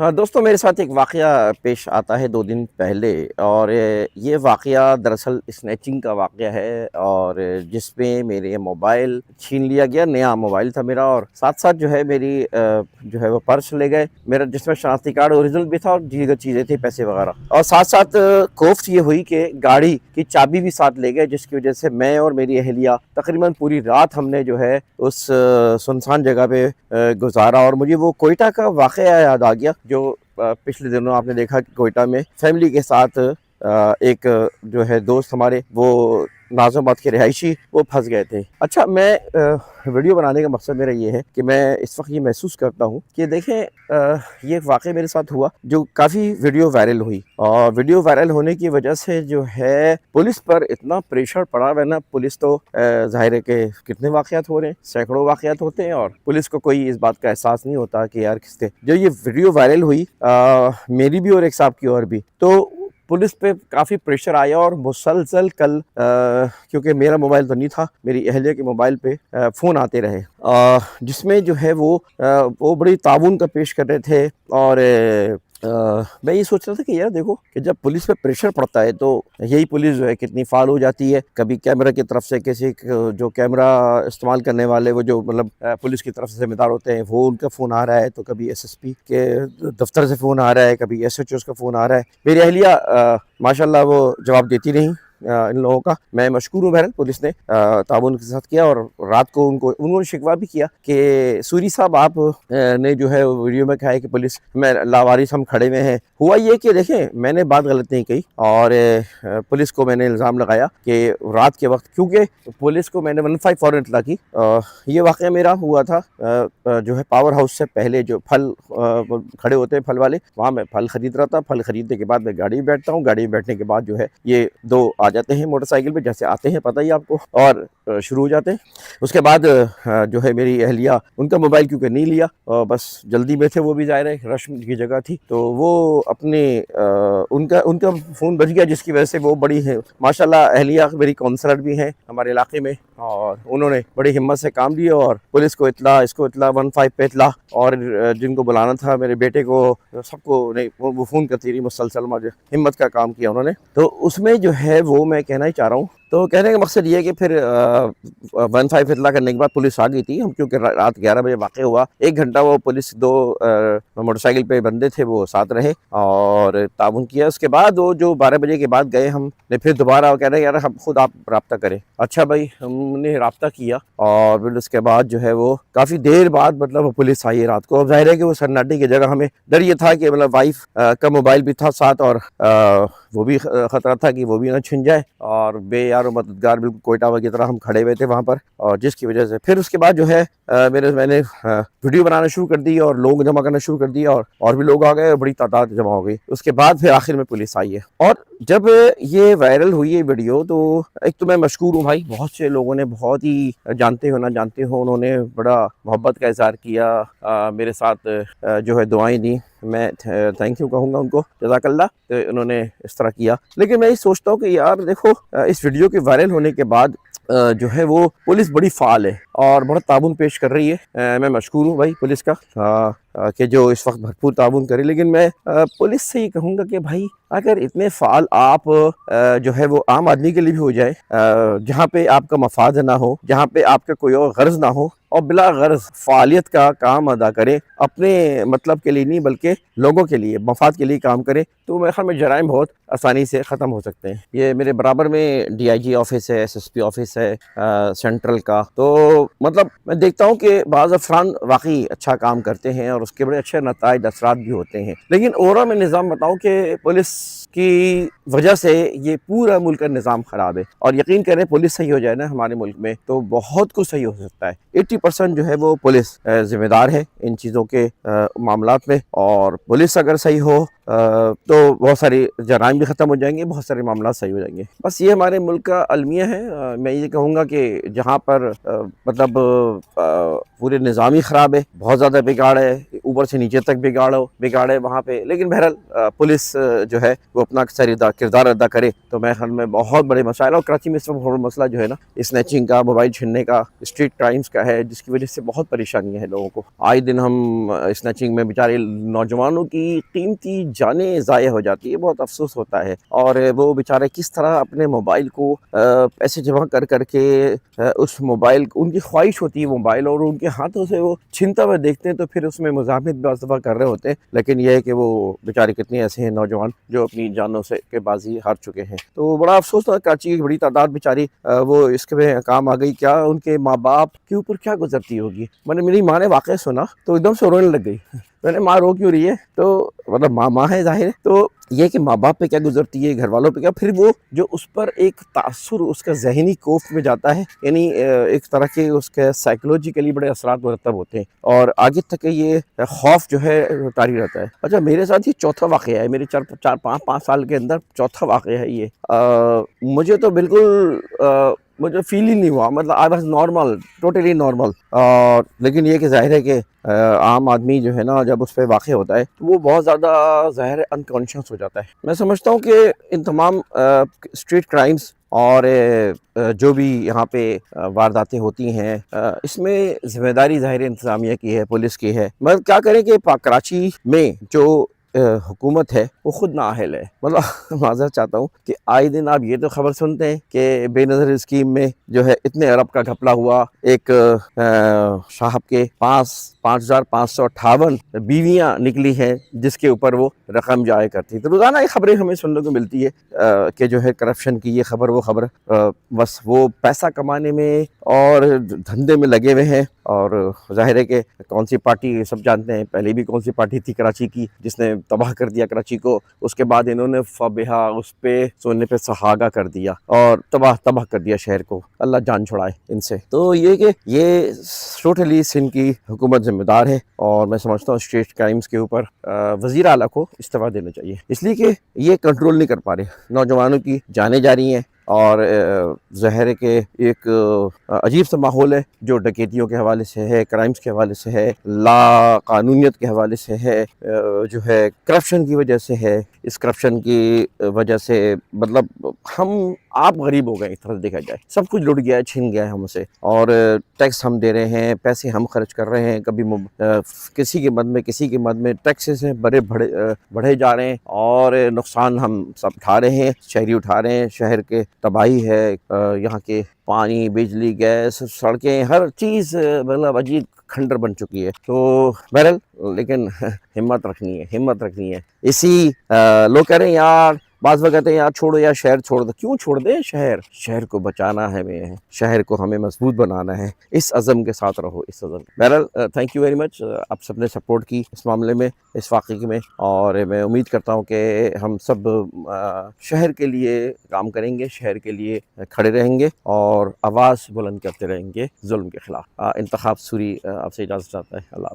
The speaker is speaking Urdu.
ہاں دوستوں، میرے ساتھ ایک واقعہ پیش آتا ہے 2 دن پہلے، اور یہ واقعہ دراصل اسنیچنگ کا واقعہ ہے، اور جس میں میرے موبائل چھین لیا گیا۔ نیا موبائل تھا میرا، اور ساتھ ساتھ جو ہے میری جو ہے وہ پرس لے گئے میرا، جس میں شناختی کارڈ اوریجنل بھی تھا اور دیگر چیزیں تھیں، پیسے وغیرہ، اور ساتھ ساتھ کوفت یہ ہوئی کہ گاڑی کی چابی بھی ساتھ لے گئے، جس کی وجہ سے میں اور میری اہلیہ تقریباً پوری رات ہم نے جو ہے اس سنسان جگہ پہ گزارا۔ اور مجھے وہ کوئٹہ کا واقعہ یاد آ گیا، جو پچھلے دنوں آپ نے دیکھا کہ کوئٹہ میں فیملی کے ساتھ ایک جو ہے دوست ہمارے، وہ ناظم آباد کے رہائشی، وہ پھنس گئے تھے۔ اچھا، میں ویڈیو بنانے کا مقصد میرا یہ ہے کہ میں اس وقت یہ محسوس کرتا ہوں کہ دیکھیں، یہ واقعہ میرے ساتھ ہوا جو کافی ویڈیو وائرل ہوئی، اور ویڈیو وائرل ہونے کی وجہ سے جو ہے پولیس پر اتنا پریشر پڑا ہوا ہے نا۔ پولیس تو ظاہر ہے کہ کتنے واقعات ہو رہے ہیں، سینکڑوں واقعات ہوتے ہیں، اور پولیس کو کوئی اس بات کا احساس نہیں ہوتا کہ یار کس سے جو یہ ویڈیو وائرل ہوئی، میری بھی اور ایک صاحب کی اور بھی، تو پولیس پہ کافی پریشر آیا، اور مسلسل کل کیونکہ میرا موبائل تو نہیں تھا، میری اہلیہ کے موبائل پہ فون آتے رہے، جس میں جو ہے وہ بڑی تعاون کا پیش کر رہے تھے۔ اور میں یہ سوچ رہا تھا کہ یار دیکھو کہ جب پولیس پہ پریشر پڑتا ہے تو یہی پولیس جو ہے کتنی فعال ہو جاتی ہے۔ کبھی کیمرہ کی طرف سے کسی جو کیمرہ استعمال کرنے والے، وہ جو مطلب پولیس کی طرف سے ذمہ دار ہوتے ہیں، وہ ان کا فون آ رہا ہے، تو کبھی ایس ایس پی کے دفتر سے فون آ رہا ہے، کبھی ایس ایچ اوز کا فون آ رہا ہے۔ میری اہلیہ ماشاءاللہ وہ جواب دیتی نہیں ان لوگوں کا۔ میں مشکور ہوں، بہرحال پولیس نے تعاون کے ساتھ کیا، اور رات کو انہوں نے شکوہ بھی کیا کہ سوری صاحب آپ نے جو ہے ویڈیو میں کہا ہے کہ پولیس میں لاوارث ہم کھڑے ہوئے ہیں۔ ہوا یہ کہ دیکھیں، میں نے بات غلط نہیں کہی، اور پولیس کو میں نے الزام لگایا کہ رات کے وقت، کیونکہ پولیس کو میں نے 15 فوراً اطلاع کی۔ یہ واقعہ میرا ہوا تھا جو ہے پاور ہاؤس سے پہلے، جو پھل کھڑے ہوتے ہیں پھل والے، وہاں میں پھل خرید رہا تھا۔ پھل خریدنے کے بعد میں گاڑی میں بیٹھتا ہوں، گاڑی میں بیٹھنے کے بعد جو ہے یہ دو آ جاتے ہیں موٹر سائیکل پہ، جیسے آتے ہیں پتہ ہی آپ کو، اور شروع ہو جاتے ہیں۔ اس کے بعد جو ہے میری اہلیہ، ان کا موبائل کیونکہ نہیں لیا، بس جلدی میں تھے وہ بھی، ظاہر ہے رش کی جگہ تھی، تو وہ اپنے ان کا فون بج گیا، جس کی وجہ سے وہ بڑی ہے ماشاءاللہ اہلیہ میری کونسلر بھی ہیں ہمارے علاقے میں، اور انہوں نے بڑی ہمت سے کام لیا، اور پولیس کو اطلاع، اس کو اطلاع، 15 پہ اطلاع، اور جن کو بلانا تھا میرے بیٹے کو، سب کو وہ فون کرتی رہی مسلسل، مجھے ہمت کا کام کیا انہوں نے۔ تو اس میں جو ہے وہ میں کہنا ہی چاہ رہا ہوں، تو کہنے کا مقصد یہ ہے کہ پھر 15 اطلاع کرنے کے بعد پولیس آ گئی تھی۔ ہم کیونکہ رات 11 بجے واقع ہوا، 1 گھنٹہ وہ پولیس، 2 موٹر سائیکل پہ بندے تھے، وہ ساتھ رہے اور تعاون کیا۔ اس کے بعد وہ جو 12 بجے کے بعد گئے، ہم نے پھر دوبارہ کہہ رہے یار ہم خود آپ رابطہ کریں۔ اچھا بھائی، ہم نے رابطہ کیا، اور پھر اس کے بعد جو ہے وہ کافی دیر بعد مطلب پولیس آئی رات کو۔ اب ظاہر ہے کہ وہ سناٹے کی جگہ، ہمیں ڈر یہ تھا کہ مطلب وائف کا موبائل بھی تھا ساتھ، اور وہ بھی خطرہ تھا کہ وہ بھی نہ چھن جائے، اور بے یار و مددگار بالکل کوئٹہ کی طرح ہم کھڑے ہوئے تھے وہاں پر، اور جس کی وجہ سے پھر اس کے بعد جو ہے میں نے ویڈیو بنانا شروع کر دی، اور لوگ جمع کرنا شروع کر دیا، اور بھی لوگ آ گئے، بڑی تعداد جمع ہو گئی۔ اس کے بعد پھر آخر میں پولیس آئی ہے۔ اور جب یہ وائرل ہوئی ہے ویڈیو، تو ایک تو میں مشکور ہوں بھائی، بہت سے لوگوں نے، بہت ہی جانتے ہو نہ جانتے ہو، انہوں نے بڑا محبت کا اظہار کیا، میرے ساتھ جو ہے دعائیں دیں۔ میں تھینک یو کہوں گا ان کو، جزاک اللہ کہ انہوں نے اس طرح کیا۔ لیکن میں یہ سوچتا ہوں کہ یار دیکھو، اس ویڈیو کے وائرل ہونے کے بعد جو ہے وہ پولیس بڑی فعال ہے اور بڑا تعاون پیش کر رہی ہے۔ میں مشکور ہوں بھائی پولیس کا کہ جو اس وقت بھرپور تعاون کرے۔ لیکن میں پولیس سے یہ کہوں گا کہ بھائی اگر اتنے فعال آپ جو ہے وہ عام آدمی کے لیے بھی ہو جائے، جہاں پہ آپ کا مفاد نہ ہو، جہاں پہ آپ کا کوئی اور غرض نہ ہو، اور بلا غرض فعالیت کا کام ادا کرے، اپنے مطلب کے لیے نہیں بلکہ لوگوں کے لیے، مفاد کے لیے کام کرے، تو میرے خیال میں جرائم بہت آسانی سے ختم ہو سکتے ہیں۔ یہ میرے برابر میں ڈی آئی جی آفس ہے، ایس ایس پی آفس ہے سینٹرل کا، تو مطلب میں دیکھتا ہوں کہ بعض افراد واقعی اچھا کام کرتے ہیں، اور اس کے بڑے اچھے نتائج اثرات بھی ہوتے ہیں۔ لیکن اوورآل میں نظام بتاؤں کہ پولیس کی وجہ سے یہ پورا ملک کا نظام خراب ہے، اور یقین کریں پولیس صحیح ہو جائے نا ہمارے ملک میں تو بہت کچھ صحیح ہو سکتا ہے۔ 80% جو ہے وہ پولیس ذمہ دار ہے ان چیزوں کے معاملات میں، اور پولیس اگر صحیح ہو تو بہت ساری جرائم بھی ختم ہو جائیں گے، بہت سارے معاملات صحیح ہو جائیں گے۔ بس یہ ہمارے ملک کا المیہ ہے۔ میں یہ کہوں گا کہ جہاں پر مطلب پورے نظام ہی خراب ہے، بہت زیادہ بگاڑ ہے، اوپر سے نیچے تک بگاڑ ہے وہاں پہ. لیکن بہرحال پولیس جو ہے وہ اپنا کردار ادا کرے تو میں خیال میں بہت بڑے مسائل. اور کراچی میں اس وقت بڑا مسئلہ جو ہے نا اسنیچنگ کا، موبائل چھیننے کا، اسٹریٹ کرائمز کا ہے، جس کی وجہ سے بہت پریشانیاں ہیں لوگوں کو. آئے دن ہم اسنیچنگ میں بیچارے نوجوانوں کی قیمتی جانیں ضائع ہو جاتی ہے، بہت افسوس ہوتا ہے. اور وہ بیچارے کس طرح اپنے موبائل کو پیسے جمع کر کے اس موبائل، ان کی خواہش ہوتی ہے موبائل، اور ان کے ہاتھوں سے وہ چھنتا ہوا دیکھتے ہیں تو پھر اس میں مزاحمت بعض دفعہ کر رہے ہوتے ہیں. لیکن یہ ہے کہ وہ بیچارے کتنے ایسے ہیں نوجوان جو اپنی جانوں سے کے بازی ہار چکے ہیں. تو بڑا افسوس تھا. کراچی کی بڑی تعداد بیچاری وہ اس کے میں کام آ گئی. کیا ان کے ماں باپ کے اوپر کیا گزرتی ہوگی. میری ماں نے واقعہ سنا تو ایک دم سے رونے لگ گئی. میں نے ماں رو کیوں رہی ہے؟ تو مطلب ماں ہے ظاہر ہے. تو یہ کہ ماں باپ پہ کیا گزرتی ہے، گھر والوں پہ کیا، پھر وہ جو اس پر ایک تاثر اس کا ذہنی کوف میں جاتا ہے، یعنی ایک طرح کے اس کے سائیکولوجیکلی بڑے اثرات مرتب ہوتے ہیں اور آگے تک یہ خوف جو ہے طاری رہتا ہے. اچھا میرے ساتھ یہ چوتھا واقعہ ہے، میرے 4-5 سال کے اندر چوتھا واقعہ ہے یہ. مجھے تو بالکل مجھے فیل ہی نہیں ہوا، مطلب I was normal, totally normal. لیکن یہ کہ ظاہر ہے کہ عام آدمی جو ہے نا جب اس پہ واقع ہوتا ہے تو وہ بہت زیادہ ظاہر انکانشیس ہو جاتا ہے. میں سمجھتا ہوں کہ ان تمام اسٹریٹ کرائمز اور جو بھی یہاں پہ وارداتیں ہوتی ہیں اس میں ذمہ داری ظاہر انتظامیہ کی ہے، پولیس کی ہے. مگر کیا کریں کہ کراچی میں جو حکومت ہے وہ خود نااہل ہے. مطلب معذرت چاہتا ہوں کہ آئے دن آپ یہ تو خبر سنتے ہیں کہ بے نظر اسکیم میں جو ہے اتنے ارب کا گھپلا ہوا، ایک صاحب کے 5,558 بیویاں نکلی ہیں جس کے اوپر وہ رقم جایا کرتی. تو روزانہ یہ خبریں ہمیں سننے کو ملتی ہے کہ جو ہے کرپشن کی یہ خبر وہ خبر، بس وہ پیسہ کمانے میں اور دھندے میں لگے ہوئے ہیں. اور ظاہر ہے کہ کون سی پارٹی سب جانتے ہیں، پہلے بھی کون سی پارٹی تھی کراچی کی جس نے تباہ کر دیا کراچی کو. اس کے بعد انہوں نے فبہا اس پہ سونے پہ سہاگا کر دیا اور تباہ کر دیا شہر کو. اللہ جان چھڑائے ان سے. تو یہ کہ یہ ٹوٹلی سندھ کی حکومت ذمہ دار ہے اور میں سمجھتا ہوں اسٹریٹ کرائمز کے اوپر وزیر اعلیٰ کو استعفیٰ دینا چاہیے، اس لیے کہ یہ کنٹرول نہیں کر پا رہے. نوجوانوں کی جانیں جا رہی ہیں اور ظاہر ہے کہ ایک عجیب سا ماحول ہے جو ڈکیتیوں کے حوالے سے ہے، کرائمز کے حوالے سے ہے، لا قانونیت کے حوالے سے ہے، جو ہے کرپشن کی وجہ سے ہے. اس کرپشن کی وجہ سے مطلب آپ غریب ہو گئے، ایک طرح سے دیکھا جائے سب کچھ لٹ گیا ہے، چھن گیا ہے ہم سے. اور ٹیکس ہم دے رہے ہیں، پیسے ہم خرچ کر رہے ہیں، کبھی کسی کے مد میں ٹیکسز ہیں بڑھے جا رہے ہیں اور نقصان ہم سب اٹھا رہے ہیں، شہری اٹھا رہے ہیں. شہر کے تباہی ہے، یہاں کے پانی، بجلی، گیس، سڑکیں، ہر چیز مطلب عجیب کھنڈر بن چکی ہے. تو بہرحال لیکن ہمت رکھنی ہے. اسی لوگ کہہ رہے ہیں یار، بعض وقت کہتے ہیں یار چھوڑو یار شہر چھوڑ دو. کیوں چھوڑ دیں؟ شہر کو بچانا ہے، شہر کو ہمیں مضبوط بنانا ہے. اس عزم کے ساتھ رہو، اس عزم. بہرحال تھینک یو ویری مچ، آپ سب نے سپورٹ کی اس معاملے میں، اس واقعے میں. اور میں امید کرتا ہوں کہ ہم سب شہر کے لیے کام کریں گے، شہر کے لیے کھڑے رہیں گے اور آواز بلند کرتے رہیں گے ظلم کے خلاف. انتخاب سوری آپ سے اجازت چاہتا ہے. اللہ